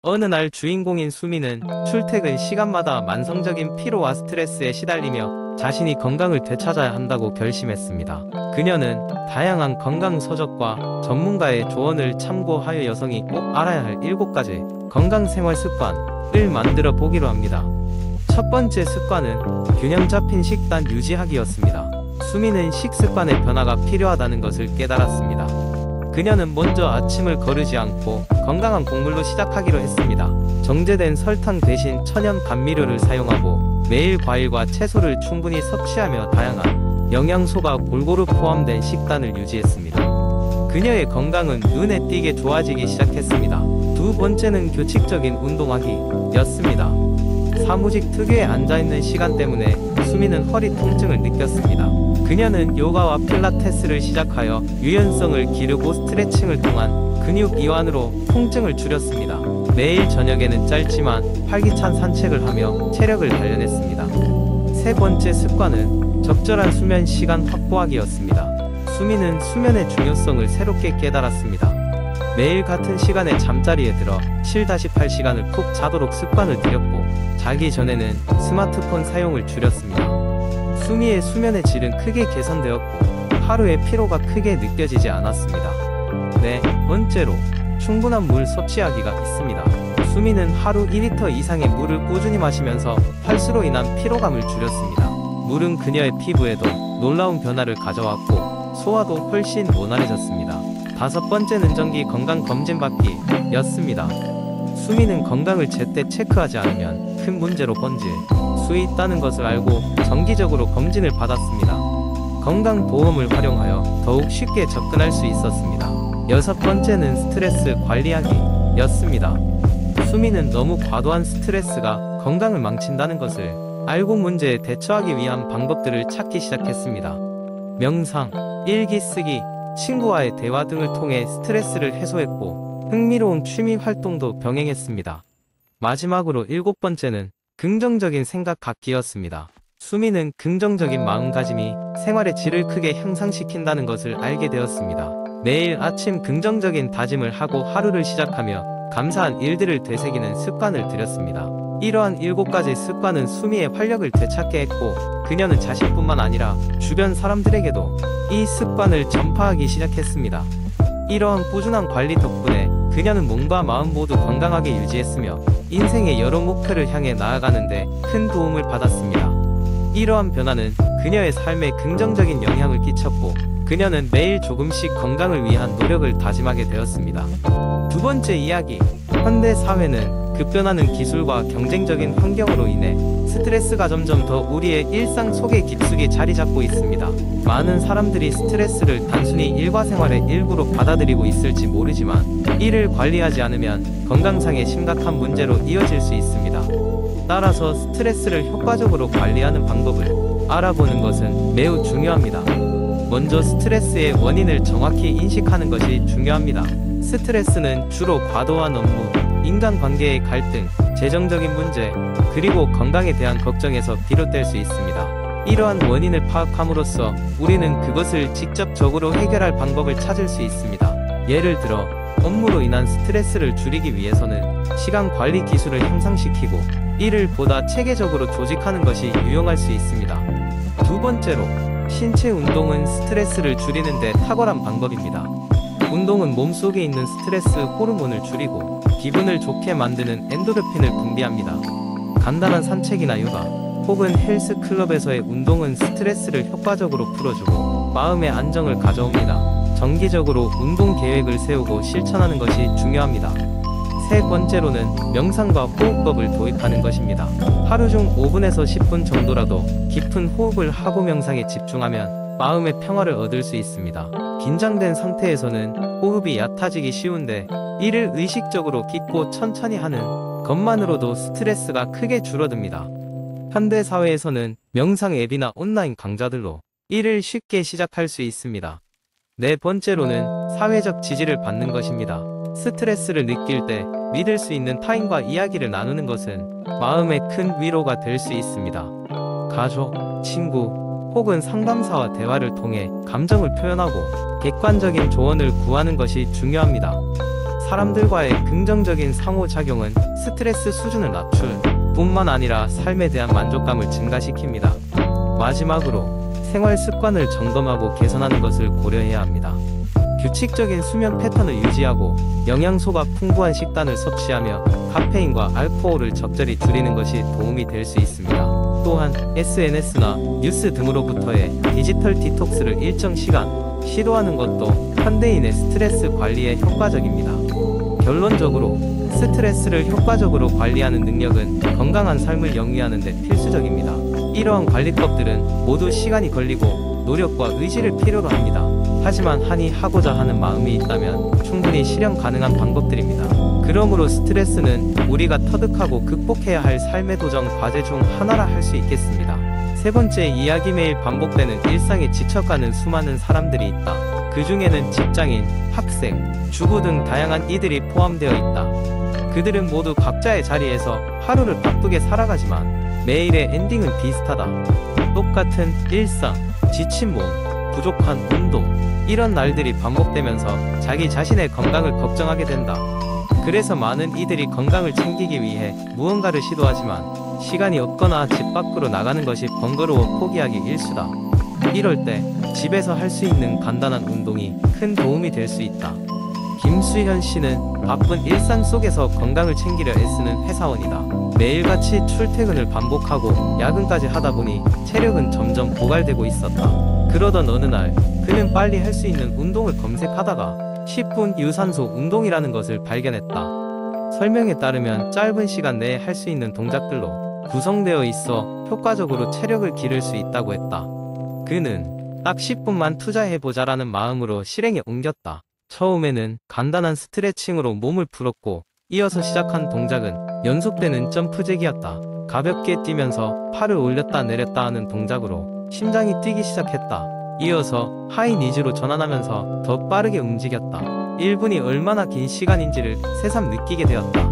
어느 날 주인공인 수미는 출퇴근 시간마다 만성적인 피로와 스트레스에 시달리며 자신이 건강을 되찾아야 한다고 결심했습니다. 그녀는 다양한 건강 서적과 전문가의 조언을 참고하여 여성이 꼭 알아야 할 7가지 건강 생활 습관을 만들어 보기로 합니다. 첫 번째 습관은 균형 잡힌 식단 유지하기였습니다. 수미는 식습관의 변화가 필요하다는 것을 깨달았습니다. 그녀는 먼저 아침을 거르지 않고 건강한 곡물로 시작하기로 했습니다. 정제된 설탕 대신 천연 감미료를 사용하고 매일 과일과 채소를 충분히 섭취하며 다양한 영양소가 골고루 포함된 식단을 유지했습니다. 그녀의 건강은 눈에 띄게 좋아지기 시작했습니다. 두 번째는 규칙적인 운동하기였습니다. 사무직 특유의 앉아있는 시간 때문에 수미는 허리 통증을 느꼈습니다. 그녀는 요가와 필라테스를 시작하여 유연성을 기르고 스트레칭을 통한 근육 이완으로 통증을 줄였습니다. 매일 저녁에는 짧지만 활기찬 산책을 하며 체력을 단련했습니다. 세 번째 습관은 적절한 수면 시간 확보하기였습니다. 수미는 수면의 중요성을 새롭게 깨달았습니다. 매일 같은 시간에 잠자리에 들어 7-8시간을 푹 자도록 습관을 들였고 자기 전에는 스마트폰 사용을 줄였습니다. 수미의 수면의 질은 크게 개선되었고 하루의 피로가 크게 느껴지지 않았습니다. 네 번째로 충분한 물 섭취하기가 있습니다. 수미는 하루 2리터 이상의 물을 꾸준히 마시면서 탈수로 인한 피로감을 줄였습니다. 물은 그녀의 피부에도 놀라운 변화를 가져왔고 소화도 훨씬 원활해졌습니다. 다섯 번째는 정기 건강 검진 받기였습니다. 수미는 건강을 제때 체크하지 않으면 큰 문제로 번질 수 있다는 것을 알고 정기적으로 검진을 받았습니다. 건강보험을 활용하여 더욱 쉽게 접근할 수 있었습니다. 여섯 번째는 스트레스 관리하기였습니다. 수미는 너무 과도한 스트레스가 건강을 망친다는 것을 알고 문제에 대처하기 위한 방법들을 찾기 시작했습니다. 명상, 일기 쓰기, 친구와의 대화 등을 통해 스트레스를 해소했고 흥미로운 취미 활동도 병행했습니다. 마지막으로 7번째는 긍정적인 생각 갖기였습니다. 수미는 긍정적인 마음가짐이 생활의 질을 크게 향상시킨다는 것을 알게 되었습니다. 매일 아침 긍정적인 다짐을 하고 하루를 시작하며 감사한 일들을 되새기는 습관을 들였습니다. 이러한 7가지 습관은 수미의 활력을 되찾게 했고 그녀는 자신뿐만 아니라 주변 사람들에게도 이 습관을 전파하기 시작했습니다. 이러한 꾸준한 관리 덕분에 그녀는 몸과 마음 모두 건강하게 유지했으며 인생의 여러 목표를 향해 나아가는데 큰 도움을 받았습니다. 이러한 변화는 그녀의 삶에 긍정적인 영향을 끼쳤고 그녀는 매일 조금씩 건강을 위한 노력을 다짐하게 되었습니다. 두 번째 이야기, 현대 사회는 급변하는 기술과 경쟁적인 환경으로 인해 스트레스가 점점 더 우리의 일상 속에 깊숙이 자리 잡고 있습니다. 많은 사람들이 스트레스를 단순히 일과생활의 일부로 받아들이고 있을지 모르지만 이를 관리하지 않으면 건강상의 심각한 문제로 이어질 수 있습니다. 따라서 스트레스를 효과적으로 관리하는 방법을 알아보는 것은 매우 중요합니다. 먼저 스트레스의 원인을 정확히 인식하는 것이 중요합니다. 스트레스는 주로 과도한 업무, 인간관계의 갈등, 재정적인 문제, 그리고 건강에 대한 걱정에서 비롯될 수 있습니다. 이러한 원인을 파악함으로써 우리는 그것을 직접적으로 해결할 방법을 찾을 수 있습니다. 예를 들어 업무로 인한 스트레스를 줄이기 위해서는 시간 관리 기술을 향상시키고 이를 보다 체계적으로 조직하는 것이 유용할 수 있습니다. 두 번째로, 신체 운동은 스트레스를 줄이는 데 탁월한 방법입니다. 운동은 몸속에 있는 스트레스 호르몬을 줄이고 기분을 좋게 만드는 엔도르핀을 분비합니다. 간단한 산책이나 요가 혹은 헬스클럽에서의 운동은 스트레스를 효과적으로 풀어주고 마음의 안정을 가져옵니다. 정기적으로 운동 계획을 세우고 실천하는 것이 중요합니다. 세 번째로는 명상과 호흡법을 도입하는 것입니다. 하루 중 5분에서 10분 정도라도 깊은 호흡을 하고 명상에 집중하면 마음의 평화를 얻을 수 있습니다. 긴장된 상태에서는 호흡이 얕아지기 쉬운데 이를 의식적으로 깊고 천천히 하는 것만으로도 스트레스가 크게 줄어듭니다. 현대 사회에서는 명상 앱이나 온라인 강좌들로 이를 쉽게 시작할 수 있습니다. 네 번째로는 사회적 지지를 받는 것입니다. 스트레스를 느낄 때 믿을 수 있는 타인과 이야기를 나누는 것은 마음에 큰 위로가 될 수 있습니다. 가족, 친구 혹은 상담사와 대화를 통해 감정을 표현하고 객관적인 조언을 구하는 것이 중요합니다. 사람들과의 긍정적인 상호작용은 스트레스 수준을 낮출 뿐만 아니라 삶에 대한 만족감을 증가시킵니다. 마지막으로 생활 습관을 점검하고 개선하는 것을 고려해야 합니다. 규칙적인 수면 패턴을 유지하고 영양소가 풍부한 식단을 섭취하며 카페인과 알코올을 적절히 줄이는 것이 도움이 될 수 있습니다. 또한 SNS나 뉴스 등으로부터의 디지털 디톡스를 일정 시간 시도하는 것도 현대인의 스트레스 관리에 효과적입니다. 결론적으로 스트레스를 효과적으로 관리하는 능력은 건강한 삶을 영위하는 데 필수적입니다. 이러한 관리법들은 모두 시간이 걸리고 노력과 의지를 필요로 합니다. 하지만 한이 하고자 하는 마음이 있다면 충분히 실현 가능한 방법들입니다. 그러므로 스트레스는 우리가 터득하고 극복해야 할 삶의 도전 과제 중 하나라 할 수 있겠습니다. 세 번째 이야기, 매일 반복되는 일상에 지쳐가는 수많은 사람들이 있다. 그 중에는 직장인, 학생, 주부 등 다양한 이들이 포함되어 있다. 그들은 모두 각자의 자리에서 하루를 바쁘게 살아가지만 매일의 엔딩은 비슷하다. 똑같은 일상, 지친 몸, 부족한 운동, 이런 날들이 반복되면서 자기 자신의 건강을 걱정하게 된다. 그래서 많은 이들이 건강을 챙기기 위해 무언가를 시도하지만 시간이 없거나 집 밖으로 나가는 것이 번거로워 포기하기 일쑤다. 이럴 때 집에서 할 수 있는 간단한 운동이 큰 도움이 될 수 있다. 김수현 씨는 바쁜 일상 속에서 건강을 챙기려 애쓰는 회사원이다. 매일같이 출퇴근을 반복하고 야근까지 하다 보니 체력은 점점 고갈되고 있었다. 그러던 어느 날 그는 빨리 할 수 있는 운동을 검색하다가 10분 유산소 운동이라는 것을 발견했다. 설명에 따르면 짧은 시간 내에 할 수 있는 동작들로 구성되어 있어 효과적으로 체력을 기를 수 있다고 했다. 그는 딱 10분만 투자해보자라는 마음으로 실행에 옮겼다. 처음에는 간단한 스트레칭으로 몸을 풀었고 이어서 시작한 동작은 연속되는 점프제기였다. 가볍게 뛰면서 팔을 올렸다 내렸다 하는 동작으로 심장이 뛰기 시작했다. 이어서 하이니즈로 전환하면서 더 빠르게 움직였다. 1분이 얼마나 긴 시간인지를 새삼 느끼게 되었다.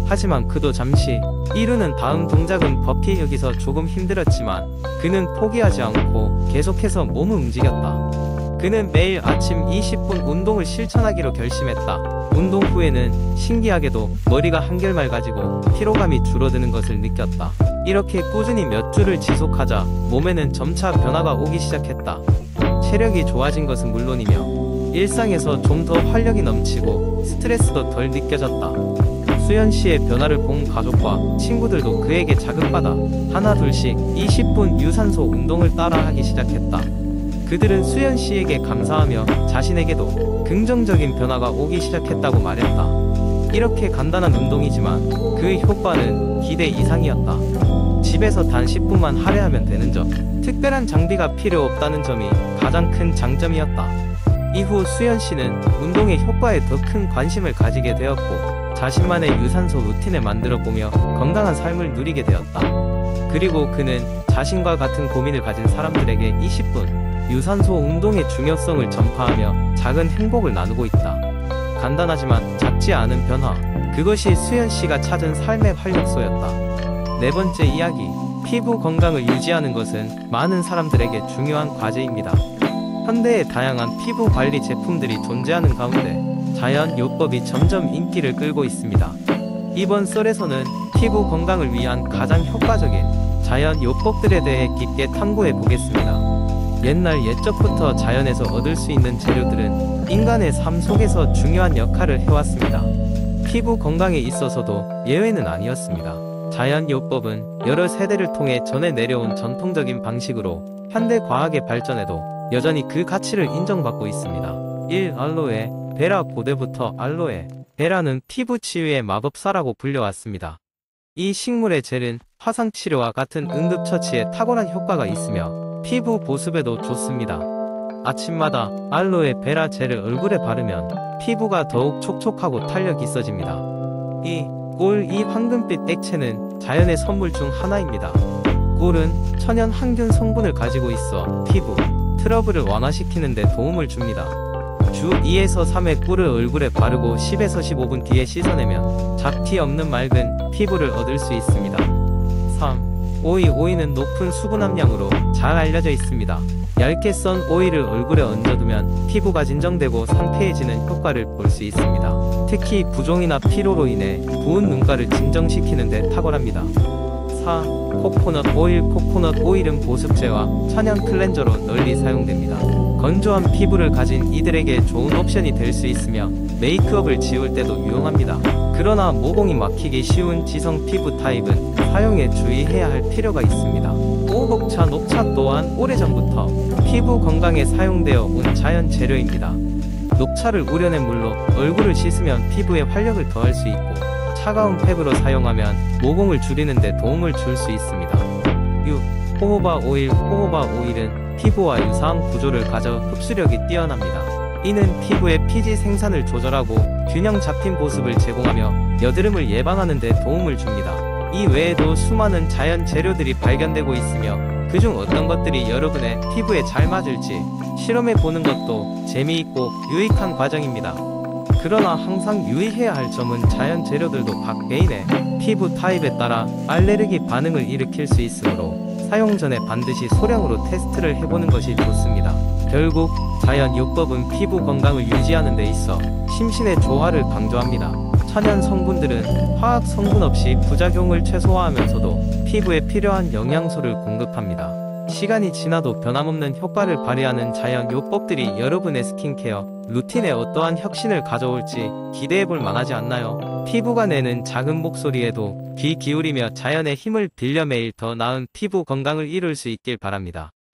하지만 그도 잠시 이루는 다음 동작은 버피. 여기서 조금 힘들었지만 그는 포기하지 않고 계속해서 몸을 움직였다. 그는 매일 아침 20분 운동을 실천하기로 결심했다. 운동 후에는 신기하게도 머리가 한결 맑아지고 피로감이 줄어드는 것을 느꼈다. 이렇게 꾸준히 몇 주를 지속하자 몸에는 점차 변화가 오기 시작했다. 체력이 좋아진 것은 물론이며 일상에서 좀 더 활력이 넘치고 스트레스도 덜 느껴졌다. 수현 씨의 변화를 본 가족과 친구들도 그에게 자극받아 하나 둘씩 20분 유산소 운동을 따라하기 시작했다. 그들은 수현 씨에게 감사하며 자신에게도 긍정적인 변화가 오기 시작했다고 말했다. 이렇게 간단한 운동이지만 그 효과는 기대 이상이었다. 집에서 단 10분만 할애하면 되는 점, 특별한 장비가 필요 없다는 점이 가장 큰 장점이었다. 이후 수현 씨는 운동의 효과에 더 큰 관심을 가지게 되었고 자신만의 유산소 루틴을 만들어보며 건강한 삶을 누리게 되었다. 그리고 그는 자신과 같은 고민을 가진 사람들에게 20분 유산소 운동의 중요성을 전파하며 작은 행복을 나누고 있다. 간단하지만 작지 않은 변화, 그것이 수현 씨가 찾은 삶의 활력소였다. 네 번째 이야기, 피부 건강을 유지하는 것은 많은 사람들에게 중요한 과제입니다. 현대의 다양한 피부 관리 제품들이 존재하는 가운데 자연 요법이 점점 인기를 끌고 있습니다. 이번 썰에서는 피부 건강을 위한 가장 효과적인 자연 요법들에 대해 깊게 탐구해 보겠습니다. 옛날 옛적부터 자연에서 얻을 수 있는 재료들은 인간의 삶 속에서 중요한 역할을 해왔습니다. 피부 건강에 있어서도 예외는 아니었습니다. 자연 요법은 여러 세대를 통해 전해 내려온 전통적인 방식으로 현대 과학의 발전에도 여전히 그 가치를 인정받고 있습니다. 1. 알로에 베라. 고대부터 알로에 베라는 피부 치유의 마법사라고 불려왔습니다. 이 식물의 젤은 화상치료와 같은 응급처치에 탁월한 효과가 있으며 피부 보습에도 좋습니다. 아침마다 알로에 베라 젤을 얼굴에 바르면 피부가 더욱 촉촉하고 탄력 있어집니다. 2. 꿀. 이 황금빛 액체는 자연의 선물 중 하나입니다. 꿀은 천연 항균 성분을 가지고 있어 피부 트러블을 완화시키는 데 도움을 줍니다. 주 2에서 3회 꿀을 얼굴에 바르고 10에서 15분 뒤에 씻어내면 잡티 없는 맑은 피부를 얻을 수 있습니다. 3. 오이. 오이는 높은 수분 함량으로 잘 알려져 있습니다. 얇게 썬 오일을 얼굴에 얹어두면 피부가 진정되고 상쾌해지는 효과를 볼 수 있습니다. 특히 부종이나 피로로 인해 부은 눈가를 진정시키는 데 탁월합니다. 4. 코코넛 오일. 코코넛 오일은 보습제와 천연 클렌저로 널리 사용됩니다. 건조한 피부를 가진 이들에게 좋은 옵션이 될 수 있으며 메이크업을 지울 때도 유용합니다. 그러나 모공이 막히기 쉬운 지성 피부 타입은 사용에 주의해야 할 필요가 있습니다. 오곡차, 녹차 또한 오래전부터 피부 건강에 사용되어 온 자연 재료입니다. 녹차를 우려낸 물로 얼굴을 씻으면 피부에 활력을 더할 수 있고, 차가운 팩으로 사용하면 모공을 줄이는 데 도움을 줄 수 있습니다. 6. 호호바 오일. 호호바 오일은 피부와 유사한 구조를 가져 흡수력이 뛰어납니다. 이는 피부의 피지 생산을 조절하고 균형 잡힌 보습을 제공하며 여드름을 예방하는 데 도움을 줍니다. 이 외에도 수많은 자연 재료들이 발견되고 있으며 그중 어떤 것들이 여러분의 피부에 잘 맞을지 실험해 보는 것도 재미있고 유익한 과정입니다. 그러나 항상 유의해야 할 점은 자연 재료들도 각 개인의 피부 타입에 따라 알레르기 반응을 일으킬 수 있으므로 사용 전에 반드시 소량으로 테스트를 해보는 것이 좋습니다. 결국 자연요법은 피부 건강을 유지하는 데 있어 심신의 조화를 강조합니다. 천연 성분들은 화학 성분 없이 부작용을 최소화하면서도 피부에 필요한 영양소를 공급합니다. 시간이 지나도 변함없는 효과를 발휘하는 자연 요법들이 여러분의 스킨케어 루틴에 어떠한 혁신을 가져올지 기대해볼 만하지 않나요? 피부가 내는 작은 목소리에도 귀 기울이며 자연의 힘을 빌려 매일 더 나은 피부 건강을 이룰 수 있길 바랍니다.